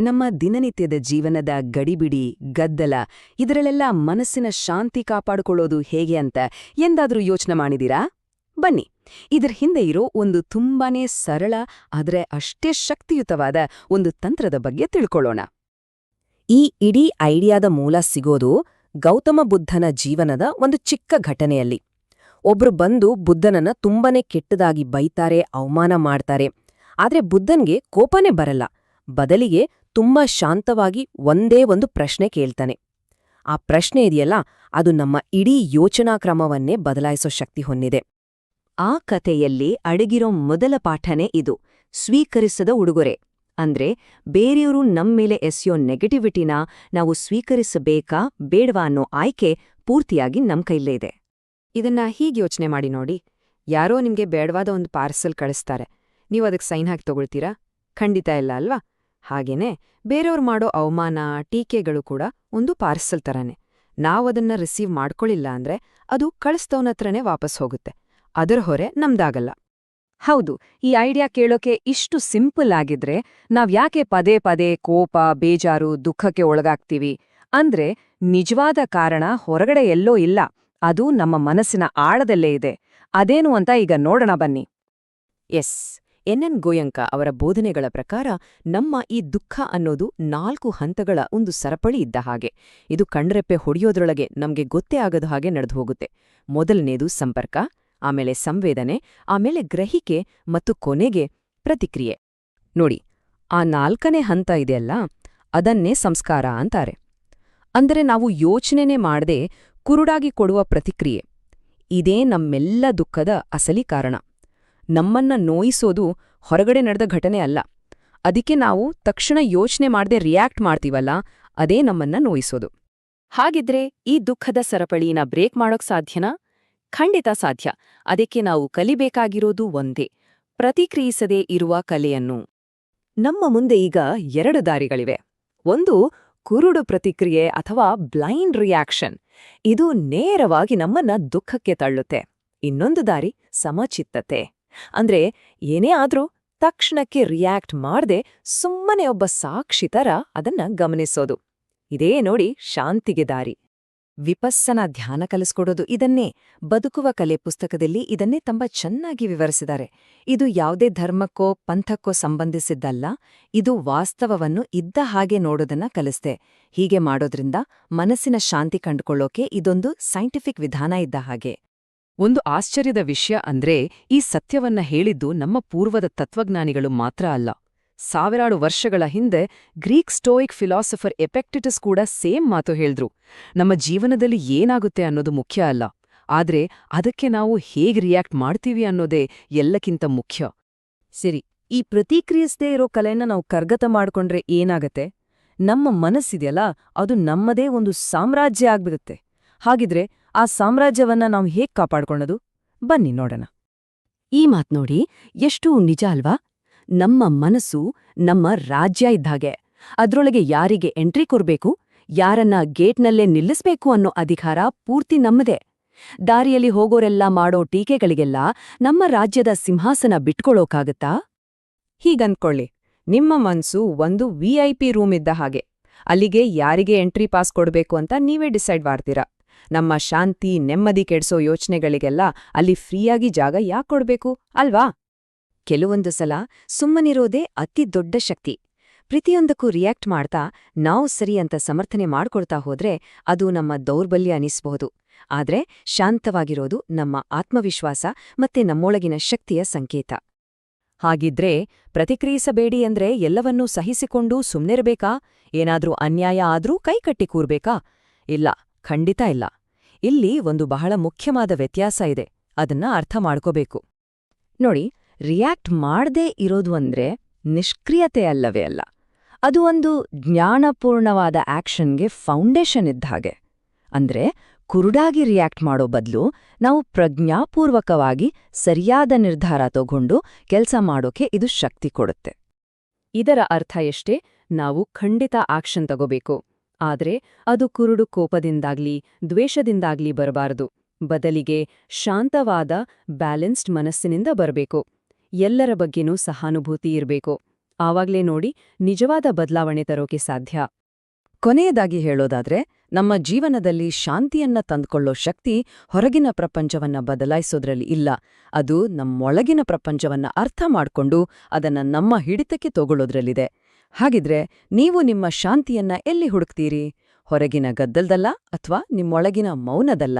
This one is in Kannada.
ನಮ್ಮ ದಿನನಿತ್ಯದ ಜೀವನದ ಗಡಿಬಿಡಿ ಗದ್ದಲ ಇದರಲ್ಲೆಲ್ಲ ಮನಸ್ಸಿನ ಶಾಂತಿ ಕಾಪಾಡಿಕೊಳ್ಳೋದು ಹೇಗೆ ಅಂತ ಎಂದಾದ್ರೂ ಯೋಚನೆ ಮಾಡಿದೀರಾ? ಬನ್ನಿ, ಇದರ ಹಿಂದೆ ಇರೋ ಒಂದು ತುಂಬಾನೇ ಸರಳ ಆದರೆ ಅಷ್ಟೇ ಶಕ್ತಿಯುತವಾದ ಒಂದು ತಂತ್ರದ ಬಗ್ಗೆ ತಿಳ್ಕೊಳ್ಳೋಣ. ಈ ಇಡೀ ಐಡಿಯಾದ ಮೂಲ ಸಿಗೋದು ಗೌತಮ ಬುದ್ಧನ ಜೀವನದ ಒಂದು ಚಿಕ್ಕ ಘಟನೆಯಲ್ಲಿ. ಒಬ್ರು ಬಂದು ಬುದ್ಧನನ್ನ ತುಂಬಾನೇ ಕೆಟ್ಟದಾಗಿ ಬೈತಾರೆ, ಅವಮಾನ ಮಾಡ್ತಾರೆ. ಆದ್ರೆ ಬುದ್ಧನ್ಗೆ ಕೋಪನೇ ಬರಲ್ಲ, ಬದಲಿಗೆ ತುಂಬಾ ಶಾಂತವಾಗಿ ಒಂದೇ ಒಂದು ಪ್ರಶ್ನೆ ಕೇಳ್ತಾನೆ. ಆ ಪ್ರಶ್ನೆ ಇದೆಯಲ್ಲ, ಅದು ನಮ್ಮ ಇಡೀ ಯೋಚನಾ ಕ್ರಮವನ್ನೇ ಬದಲಾಯಿಸೋ ಶಕ್ತಿ ಹೊಂದಿದೆ. ಆ ಕಥೆಯಲ್ಲಿ ಅಡಗಿರೋ ಮೊದಲ ಪಾಠನೇ ಇದು: ಸ್ವೀಕರಿಸದ ಉಡುಗೊರೆ. ಅಂದ್ರೆ ಬೇರೆಯವರು ನಮ್ಮೇಲೆ ಎಸೆಯೋ ನೆಗೆಟಿವಿಟಿನ ನಾವು ಸ್ವೀಕರಿಸಬೇಕಾ ಬೇಡವಾ ಅನ್ನೋ ಆಯ್ಕೆ ಪೂರ್ತಿಯಾಗಿ ನಮ್ ಕೈಲೇ ಇದೆ. ಇದನ್ನ ಹೀಗೆ ಯೋಚನೆ ಮಾಡಿ ನೋಡಿ. ಯಾರೋ ನಿಮ್ಗೆ ಬೇಡವಾದ ಒಂದು ಪಾರ್ಸಲ್ ಕಳಿಸ್ತಾರೆ, ನೀವು ಅದಕ್ಕೆ ಸೈನ್ ಹಾಕಿ ತಗೊಳ್ತೀರಾ? ಖಂಡಿತ ಇಲ್ಲ ಅಲ್ವಾ? ಹಾಗೇನೆ ಬೇರೆಯವ್ರು ಮಾಡೋ ಅವಮಾನ ಟೀಕೆಗಳು ಕೂಡ ಒಂದು ಪಾರ್ಸಲ್ ತರನೇ. ನಾವದನ್ನ ರಿಸೀವ್ ಮಾಡ್ಕೊಳ್ಳಿಲ್ಲ ಅಂದ್ರೆ ಅದು ಕಳಿಸ್ತವನತ್ರನೇ ವಾಪಸ್ ಹೋಗುತ್ತೆ. ಅದರ ಹೊರೆ ನಮ್ದಾಗಲ್ಲ. ಹೌದು, ಈ ಐಡಿಯಾ ಕೇಳೋಕೆ ಇಷ್ಟು ಸಿಂಪಲ್ ಆಗಿದ್ರೆ ನಾವ್ಯಾಕೆ ಪದೇ ಪದೇ ಕೋಪ ಬೇಜಾರು ದುಃಖಕ್ಕೆ ಒಳಗಾಗ್ತೀವಿ? ಅಂದ್ರೆ ನಿಜವಾದ ಕಾರಣ ಹೊರಗಡೆ ಎಲ್ಲೋ ಇಲ್ಲ, ಅದು ನಮ್ಮ ಮನಸ್ಸಿನ ಆಳದಲ್ಲೇ ಇದೆ. ಅದೇನು ಅಂತ ಈಗ ನೋಡೋಣ ಬನ್ನಿ. ಎನ್ ಗೋಯಂಕ ಅವರ ಬೋಧನೆಗಳ ಪ್ರಕಾರ ನಮ್ಮ ಈ ದುಃಖ ಅನ್ನೋದು 4 ಹಂತಗಳ ಒಂದು ಸರಪಳಿ ಇದ್ದ ಹಾಗೆ. ಇದು ಕಣ್ರೆಪ್ಪೆ ಹೊಡೆಯೋದ್ರೊಳಗೆ ನಮ್ಗೆ ಗೊತ್ತೇ ಆಗದ ಹಾಗೆ ನಡೆದು ಹೋಗುತ್ತೆ. ಮೊದಲನೇದು ಸಂಪರ್ಕ, ಆಮೇಲೆ ಸಂವೇದನೆ, ಆಮೇಲೆ ಗ್ರಹಿಕೆ ಮತ್ತು ಕೊನೆಗೆ ಪ್ರತಿಕ್ರಿಯೆ. ನೋಡಿ, ಆ 4ನೇ ಹಂತ ಇದೆಯಲ್ಲ, ಅದನ್ನೇ ಸಂಸ್ಕಾರ ಅಂತಾರೆ. ಅಂದರೆ ನಾವು ಯೋಚನೆನೇ ಮಾಡದೆ ಕುರುಡಾಗಿ ಕೊಡುವ ಪ್ರತಿಕ್ರಿಯೆ. ಇದೇ ನಮ್ಮೆಲ್ಲ ದುಃಖದ ಅಸಲಿ ಕಾರಣ. ನಮ್ಮನ್ನ ನೋಯಿಸೋದು ಹೊರಗಡೆ ನಡೆದ ಘಟನೆ ಅಲ್ಲ, ಅದಕ್ಕೆ ನಾವು ತಕ್ಷಣ ಯೋಚನೆ ಮಾಡದೆ ರಿಯಾಕ್ಟ್ ಮಾಡ್ತೀವಲ್ಲ, ಅದೇ ನಮ್ಮನ್ನ ನೋಯಿಸೋದು. ಹಾಗಿದ್ರೆ ಈ ದುಃಖದ ಸರಪಳಿನ ಬ್ರೇಕ್ ಮಾಡೋಕ್ ಸಾಧ್ಯನಾ? ಖಂಡಿತ ಸಾಧ್ಯ. ಅದಕ್ಕೆ ನಾವು ಕಲಿಬೇಕಾಗಿರೋದು ಒಂದೇ: ಪ್ರತಿಕ್ರಿಯಿಸದೇ ಇರುವ ಕಲೆಯನ್ನು. ನಮ್ಮ ಮುಂದೆ ಈಗ 2 ದಾರಿಗಳಿವೆ. ಒಂದು ಕುರುಡು ಪ್ರತಿಕ್ರಿಯೆ ಅಥವಾ ಬ್ಲೈಂಡ್ ರಿಯಾಕ್ಷನ್. ಇದು ನೇರವಾಗಿ ನಮ್ಮನ್ನ ದುಃಖಕ್ಕೆ ತಳ್ಳುತ್ತೆ. ಇನ್ನೊಂದು ದಾರಿ ಸಮಚಿತ್ತತೆ. ಅಂದ್ರೆ ಏನೇ ಆದ್ರೂ ತಕ್ಷಣಕ್ಕೆ ರಿಯಾಕ್ಟ್ ಮಾಡದೆ ಸುಮ್ಮನೆ ಒಬ್ಬ ಸಾಕ್ಷಿ ತರ ಅದನ್ನ ಗಮನಿಸೋದು. ಇದೇ ನೋಡಿ ಶಾಂತಿಗೆ ದಾರಿ. ವಿಪಸ್ಸನಾ ಧ್ಯಾನ ಕಲಿಸ್ಕೊಡೋದು ಇದನ್ನೇ. ಬದುಕುವ ಕಲೆ ಪುಸ್ತಕದಲ್ಲಿ ಇದನ್ನೇ ತುಂಬ ಚೆನ್ನಾಗಿ ವಿವರಿಸಿದ್ದಾರೆ. ಇದು ಯಾವುದೇ ಧರ್ಮಕ್ಕೋ ಪಂಥಕ್ಕೋ ಸಂಬಂಧಿಸಿದ್ದಲ್ಲ, ಇದು ವಾಸ್ತವವನ್ನು ಇದ್ದ ಹಾಗೆ ನೋಡೋದನ್ನ ಕಲಿಸ್ತೆ. ಹೀಗೆ ಮಾಡೋದ್ರಿಂದ ಮನಸ್ಸಿನ ಶಾಂತಿ ಕಂಡುಕೊಳ್ಳೋಕೆ ಇದೊಂದು ಸೈಂಟಿಫಿಕ್ ವಿಧಾನ ಇದ್ದ ಹಾಗೆ. ಒಂದು ಆಶ್ಚರ್ಯದ ವಿಷಯ ಅಂದ್ರೆ, ಈ ಸತ್ಯವನ್ನ ಹೇಳಿದ್ದು ನಮ್ಮ ಪೂರ್ವದ ತತ್ವಜ್ಞಾನಿಗಳು ಮಾತ್ರ ಅಲ್ಲ. ಸಾವಿರಾರು ವರ್ಷಗಳ ಹಿಂದೆ ಗ್ರೀಕ್ ಸ್ಟೋಯಿಕ್ ಫಿಲಾಸಫರ್ ಎಪೆಕ್ಟಿಟಸ್ ಕೂಡ ಸೇಮ್ ಮಾತು ಹೇಳಿದ್ರು. ನಮ್ಮ ಜೀವನದಲ್ಲಿ ಏನಾಗುತ್ತೆ ಅನ್ನೋದು ಮುಖ್ಯ ಅಲ್ಲ, ಆದ್ರೆ ಅದಕ್ಕೆ ನಾವು ಹೇಗೆ ರಿಯಾಕ್ಟ್ ಮಾಡ್ತೀವಿ ಅನ್ನೋದೇ ಎಲ್ಲಕ್ಕಿಂತ ಮುಖ್ಯ. ಸರಿ, ಈ ಪ್ರತಿಕ್ರಿಯಿಸದೇ ಇರೋ ಕಲೆನ ನಾವು ಕರ್ಗತ ಮಾಡ್ಕೊಂಡ್ರೆ ಏನಾಗತ್ತೆ? ನಮ್ಮ ಮನಸ್ಸಿದೆಯಲ್ಲ, ಅದು ನಮ್ಮದೇ ಒಂದು ಸಾಮ್ರಾಜ್ಯ ಆಗ್ಬಿಡುತ್ತೆ. ಹಾಗಿದ್ರೆ ಆ ಸಾಮ್ರಾಜ್ಯವನ್ನ ನಾವು ಹೇಗ್ ಕಾಪಾಡ್ಕೊಳ್ಳೋದು? ಬನ್ನಿ ನೋಡೋಣ. ಈ ಮಾತ್ ನೋಡಿ, ಎಷ್ಟು ನಿಜ ಅಲ್ವಾ? ನಮ್ಮ ಮನಸ್ಸು ನಮ್ಮ ರಾಜ್ಯ ಇದ್ದಾಗೆ. ಅದ್ರೊಳಗೆ ಯಾರಿಗೆ ಎಂಟ್ರಿ ಕೊಡ್ಬೇಕು, ಯಾರನ್ನ ಗೇಟ್ನಲ್ಲೇ ನಿಲ್ಲಿಸ್ಬೇಕು ಅನ್ನೋ ಅಧಿಕಾರ ಪೂರ್ತಿ ನಮ್ಮದೇ. ದಾರಿಯಲ್ಲಿ ಹೋಗೋರೆಲ್ಲ ಮಾಡೋ ಟೀಕೆಗಳಿಗೆಲ್ಲ ನಮ್ಮ ರಾಜ್ಯದ ಸಿಂಹಾಸನ ಬಿಟ್ಕೊಳ್ಳೋಕಾಗತ್ತಾ? ಹೀಗನ್ಕೊಳ್ಳಿ, ನಿಮ್ಮ ಮನ್ಸು ಒಂದು VIP ರೂಮ್ ಇದ್ದ ಹಾಗೆ. ಅಲ್ಲಿಗೆ ಯಾರಿಗೆ ಎಂಟ್ರಿ ಪಾಸ್ ಕೊಡ್ಬೇಕು ಅಂತ ನೀವೇ ಡಿಸೈಡ್ ಮಾಡ್ತೀರಾ. ನಮ್ಮ ಶಾಂತಿ ನೆಮ್ಮದಿ ಕೆಡ್ಸೋ ಯೋಚನೆಗಳಿಗೆಲ್ಲ ಅಲ್ಲಿ ಫ್ರೀಯಾಗಿ ಜಾಗ ಯಾಕೆ ಕೊಡ್ಬೇಕು ಅಲ್ವಾ? ಕೆಲವೊಂದು ಸಲ ಸುಮ್ಮನಿರೋದೇ ಅತಿ ದೊಡ್ಡ ಶಕ್ತಿ. ಪ್ರತಿಯೊಂದಕ್ಕೂ ರಿಯಾಕ್ಟ್ ಮಾಡ್ತಾ ನಾವು ಸರಿ ಅಂತ ಸಮರ್ಥನೆ ಮಾಡ್ಕೊಳ್ತಾ ಹೋದ್ರೆ ಅದು ನಮ್ಮ ದೌರ್ಬಲ್ಯ ಅನಿಸ್ಬಹುದು. ಆದ್ರೆ ಶಾಂತವಾಗಿರೋದು ನಮ್ಮ ಆತ್ಮವಿಶ್ವಾಸ ಮತ್ತೆ ನಮ್ಮೊಳಗಿನ ಶಕ್ತಿಯ ಸಂಕೇತ. ಹಾಗಿದ್ರೆ ಪ್ರತಿಕ್ರಿಯಿಸಬೇಡಿ ಅಂದ್ರೆ ಎಲ್ಲವನ್ನೂ ಸಹಿಸಿಕೊಂಡು ಸುಮ್ನಿರ್ಬೇಕಾ? ಏನಾದ್ರೂ ಅನ್ಯಾಯ ಆದ್ರೂ ಕೈಕಟ್ಟಿ ಕೂರ್ಬೇಕಾ? ಇಲ್ಲ, ಖಂಡಿತ ಇಲ್ಲ. ಇಲ್ಲಿ ಒಂದು ಬಹಳ ಮುಖ್ಯವಾದ ವ್ಯತ್ಯಾಸ ಇದೆ, ಅದನ್ನ ಅರ್ಥ ಮಾಡ್ಕೋಬೇಕು. ನೋಡಿ, ರಿಯಾಕ್ಟ್ ಮಾಡದೇ ಇರೋದು ಅಂದ್ರೆ ನಿಷ್ಕ್ರಿಯತೆ ಅಲ್ಲವೇ ಅಲ್ಲ, ಅದು ಒಂದು ಜ್ಞಾನಪೂರ್ಣವಾದ ಆಕ್ಷನ್ಗೆ ಫೌಂಡೇಶನ್ ಇದ್ದ ಹಾಗೆ. ಅಂದ್ರೆ ಕುರುಡಾಗಿ ರಿಯಾಕ್ಟ್ ಮಾಡೋ ಬದಲು ನಾವು ಪ್ರಜ್ಞಾಪೂರ್ವಕವಾಗಿ ಸರಿಯಾದ ನಿರ್ಧಾರ ತಗೊಂಡು ಕೆಲಸ ಮಾಡೋಕೆ ಇದು ಶಕ್ತಿ ಕೊಡುತ್ತೆ. ಇದರ ಅರ್ಥ ಎಷ್ಟೇ, ನಾವು ಖಂಡಿತ ಆಕ್ಷನ್ ತಗೋಬೇಕು, ಆದ್ರೆ ಅದು ಕುರುಡು ಕೋಪದಿಂದಾಗ್ಲಿ ದ್ವೇಷದಿಂದಾಗ್ಲಿ ಬರಬಾರದು. ಬದಲಿಗೆ ಶಾಂತವಾದ ಬ್ಯಾಲೆನ್ಸ್ಡ್ ಮನಸ್ಸಿನಿಂದ ಬರಬೇಕು. ಎಲ್ಲರ ಬಗ್ಗೆನೂ ಸಹಾನುಭೂತಿ ಇರಬೇಕು. ಆವಾಗ್ಲೇ ನೋಡಿ ನಿಜವಾದ ಬದಲಾವಣೆ ತರೋಕೆ ಸಾಧ್ಯ. ಕೊನೆಯದಾಗಿ ಹೇಳೋದಾದ್ರೆ, ನಮ್ಮ ಜೀವನದಲ್ಲಿ ಶಾಂತಿಯನ್ನ ತಂದ್ಕೊಳ್ಳೋ ಶಕ್ತಿ ಹೊರಗಿನ ಪ್ರಪಂಚವನ್ನ ಬದಲಾಯಿಸೋದ್ರಲ್ಲಿ ಇಲ್ಲ. ಅದು ನಮ್ಮೊಳಗಿನ ಪ್ರಪಂಚವನ್ನ ಅರ್ಥ ಮಾಡ್ಕೊಂಡು ಅದನ್ನ ನಮ್ಮ ಹಿಡಿತಕ್ಕೆ ತಗೊಳ್ಳೋದ್ರಲ್ಲಿದೆ. ಹಾಗಿದ್ರೆ ನೀವು ನಿಮ್ಮ ಶಾಂತಿಯನ್ನ ಎಲ್ಲಿ ಹುಡುಕ್ತೀರಿ? ಹೊರಗಿನ ಗದ್ದಲದಲ್ಲ ಅಥವಾ ನಿಮ್ಮೊಳಗಿನ ಮೌನದಲ್ಲ?